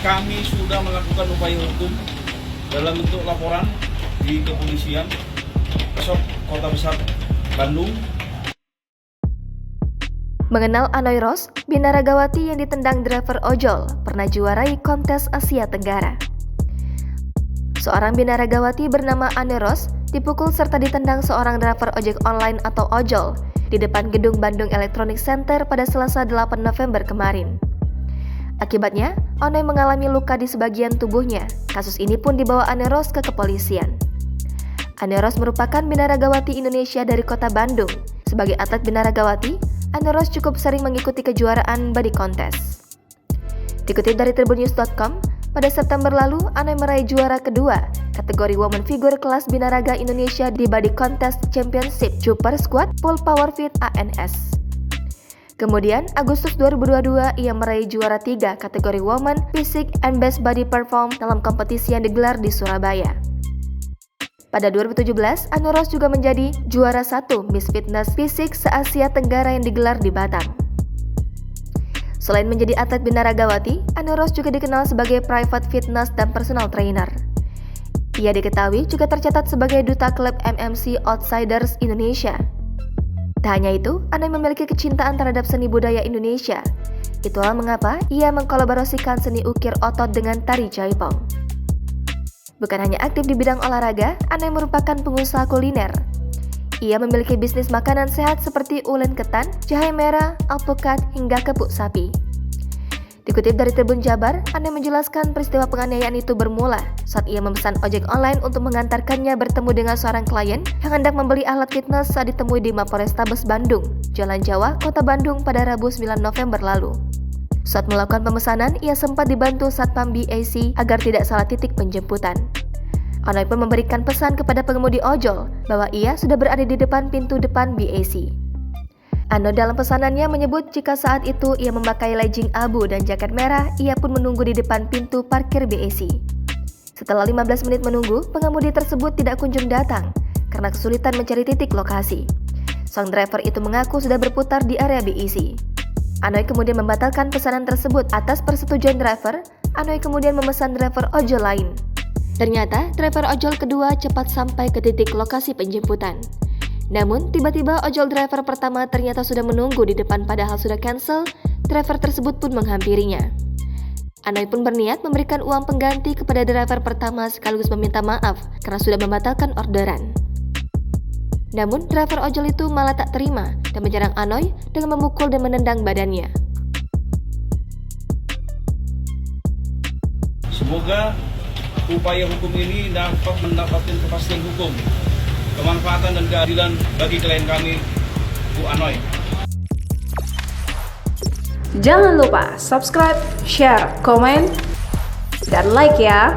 kami sudah melakukan upaya hukum dalam bentuk laporan di kepolisian Resort Kota Besar Bandung. Mengenal Anoy Ros, binaragawati yang ditendang driver ojol, pernah juarai kontes Asia Tenggara. Seorang binaragawati bernama Anoy Ros dipukul serta ditendang seorang driver ojek online atau ojol di depan gedung Bandung Electronic Center pada Selasa 8 November kemarin. Akibatnya, Anoy mengalami luka di sebagian tubuhnya. Kasus ini pun dibawa Anoy Ros ke kepolisian. Anoy Ros merupakan binaragawati Indonesia dari kota Bandung. Sebagai atlet binaragawati, Anoy Ros cukup sering mengikuti kejuaraan body contest. Dikutip dari tribunnews.com, pada September lalu Anoy meraih juara kedua kategori woman figure kelas binaraga Indonesia di Body Contest Championship Super Squad Full Power Fit ANS. Kemudian, Agustus 2022, ia meraih juara 3 kategori Woman, Physique and Best Body Perform dalam kompetisi yang digelar di Surabaya. Pada 2017, Anoy Ros juga menjadi juara 1 Miss Fitness Fisik se-Asia Tenggara yang digelar di Batam. Selain menjadi atlet binaragawati, Anoy Ros juga dikenal sebagai private fitness dan personal trainer. Ia diketahui juga tercatat sebagai duta klub MMC Outsiders Indonesia. Tak hanya itu, Anoy memiliki kecintaan terhadap seni budaya Indonesia. Itulah mengapa ia mengkolaborasikan seni ukir otot dengan tari jaipong. Bukan hanya aktif di bidang olahraga, Anoy merupakan pengusaha kuliner. Ia memiliki bisnis makanan sehat seperti ulen ketan, jahe merah, alpukat, hingga kepuk sapi. Dikutip dari Tribun Jabar, Anoy menjelaskan peristiwa penganiayaan itu bermula saat ia memesan ojek online untuk mengantarkannya bertemu dengan seorang klien yang hendak membeli alat fitness saat ditemui di Maporestabes Bandung, Jalan Jawa, Kota Bandung pada Rabu 9 November lalu. Saat melakukan pemesanan, ia sempat dibantu Satpam BAC agar tidak salah titik penjemputan. Anoy pun memberikan pesan kepada pengemudi ojol bahwa ia sudah berada di depan pintu depan BAC. Anoy dalam pesanannya menyebut jika saat itu ia memakai legging abu dan jaket merah, ia pun menunggu di depan pintu parkir BAC. Setelah 15 menit menunggu, pengemudi tersebut tidak kunjung datang karena kesulitan mencari titik lokasi. Sang driver itu mengaku sudah berputar di area BAC. Anoy kemudian membatalkan pesanan tersebut atas persetujuan driver. Anoy kemudian memesan driver ojol lain. Ternyata, driver ojol kedua cepat sampai ke titik lokasi penjemputan. Namun, tiba-tiba ojol driver pertama ternyata sudah menunggu di depan padahal sudah cancel. Driver tersebut pun menghampirinya. Anoy pun berniat memberikan uang pengganti kepada driver pertama sekaligus meminta maaf karena sudah membatalkan orderan. Namun, driver ojol itu malah tak terima dan menyerang Anoy dengan memukul dan menendang badannya. Semoga upaya hukum ini dapat mendapatkan kepastian hukum, kemanfaatan dan keadilan bagi klien kami, Bu Anoy. Jangan lupa subscribe, share, komen, dan like ya!